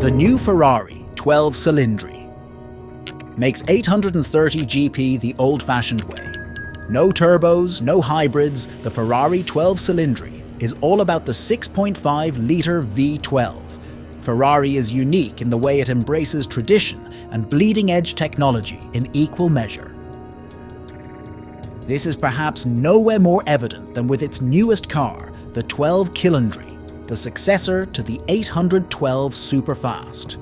The new Ferrari 12Cilindri makes 830 GP the old-fashioned way. No turbos, no hybrids, the Ferrari 12Cilindri is all about the 6.5-litre V12. Ferrari is unique in the way it embraces tradition and bleeding-edge technology in equal measure. This is perhaps nowhere more evident than with its newest car, the 12Cilindri, the successor to the 812 Superfast.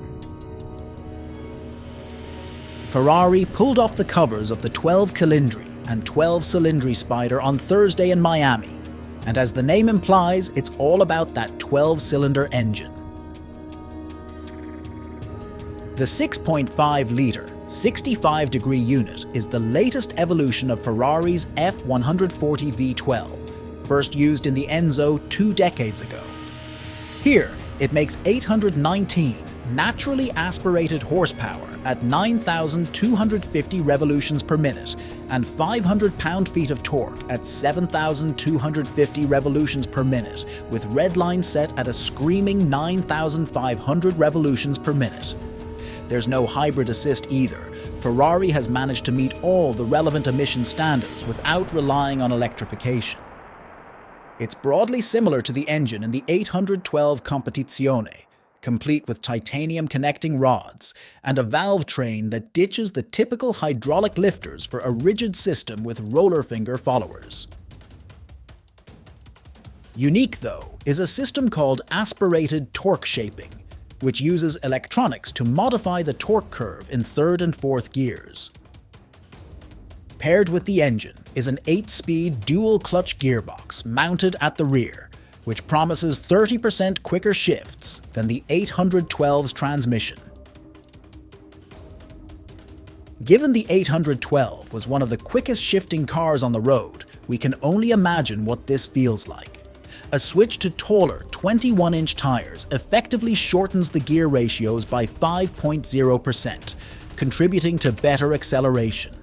Ferrari pulled off the covers of the 12Cilindri and 12Cilindri Spider on Thursday in Miami, and as the name implies, it's all about that 12-cylinder engine. The 6.5-litre, 65-degree unit is the latest evolution of Ferrari's F140 V12, first used in the Enzo 2 decades ago. Here, it makes 819 naturally aspirated horsepower at 9,250 revolutions per minute and 500 pound-feet of torque at 7,250 revolutions per minute, with redline set at a screaming 9,500 revolutions per minute. There's no hybrid assist either. Ferrari has managed to meet all the relevant emission standards without relying on electrification. It's broadly similar to the engine in the 812 Competizione, complete with titanium connecting rods and a valve train that ditches the typical hydraulic lifters for a rigid system with roller finger followers. Unique, though, is a system called aspirated torque shaping, which uses electronics to modify the torque curve in third and fourth gears. Paired with the engine is an 8-speed dual-clutch gearbox mounted at the rear, which promises 30% quicker shifts than the 812's transmission. Given the 812 was one of the quickest shifting cars on the road, we can only imagine what this feels like. A switch to taller 21-inch tires effectively shortens the gear ratios by 5.0%, contributing to better acceleration.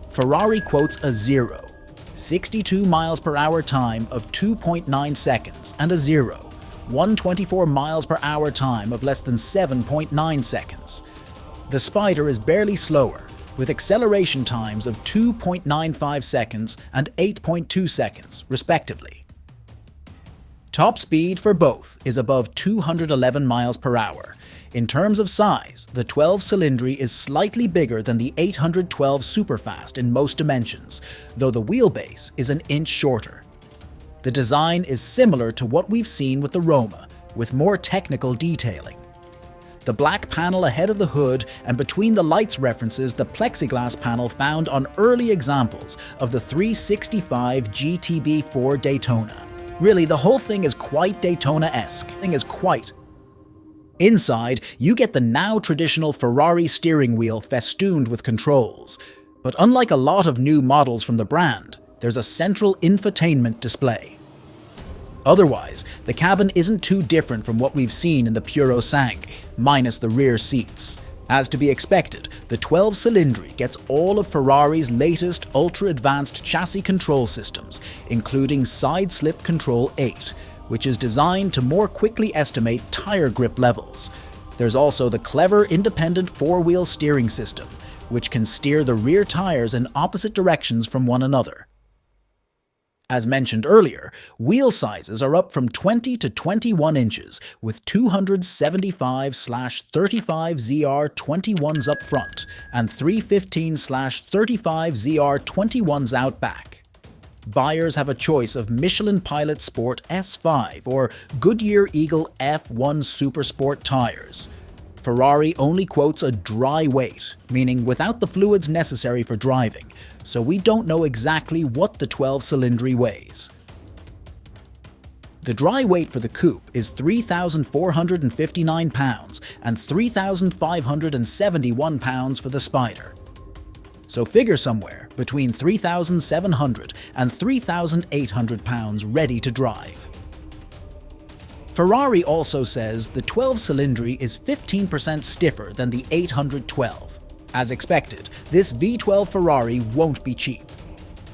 Ferrari quotes a 62 miles per hour time of 2.9 seconds and a 124 miles per hour time of less than 7.9 seconds. The Spider is barely slower, with acceleration times of 2.95 seconds and 8.2 seconds, respectively. Top speed for both is above 211 miles per hour. In terms of size, the 12Cilindri is slightly bigger than the 812 Superfast in most dimensions, though the wheelbase is an inch shorter. The design is similar to what we've seen with the Roma, with more technical detailing. The black panel ahead of the hood and between the lights references the plexiglass panel found on early examples of the 365 GTB4 Daytona. Really, the whole thing is quite Daytona-esque. Inside, you get the now traditional Ferrari steering wheel festooned with controls. But unlike a lot of new models from the brand, there's a central infotainment display. Otherwise, the cabin isn't too different from what we've seen in the Puro Sangue, minus the rear seats. As to be expected, the 12Cilindri gets all of Ferrari's latest ultra-advanced chassis control systems, including Side Slip Control 8, which is designed to more quickly estimate tire grip levels. There's also the clever independent four-wheel steering system, which can steer the rear tires in opposite directions from one another. As mentioned earlier, wheel sizes are up from 20 to 21 inches, with 275/35ZR21s up front and 315/35ZR21s out back. Buyers have a choice of Michelin Pilot Sport S5 or Goodyear Eagle F1 Super Sport tires. Ferrari only quotes a dry weight, meaning without the fluids necessary for driving, so we don't know exactly what the 12Cilindri weighs. The dry weight for the coupe is 3,459 pounds and 3,571 pounds for the Spider. So figure somewhere between 3,700 and 3,800 pounds ready to drive. Ferrari also says the 12Cilindri is 15% stiffer than the 812. As expected, this V12 Ferrari won't be cheap.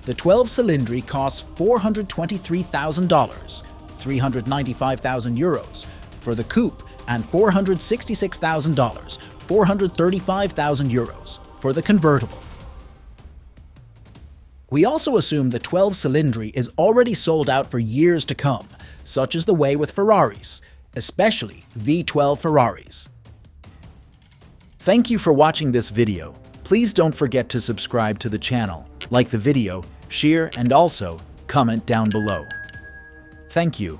The 12Cilindri costs $423,000, €395,000, for the coupe and $466,000, €435,000 for the convertible. We also assume the 12Cilindri is already sold out for years to come, such is the way with Ferraris, especially V12 Ferraris. Thank you for watching this video. Please don't forget to subscribe to the channel, like the video, share, and also comment down below. Thank you.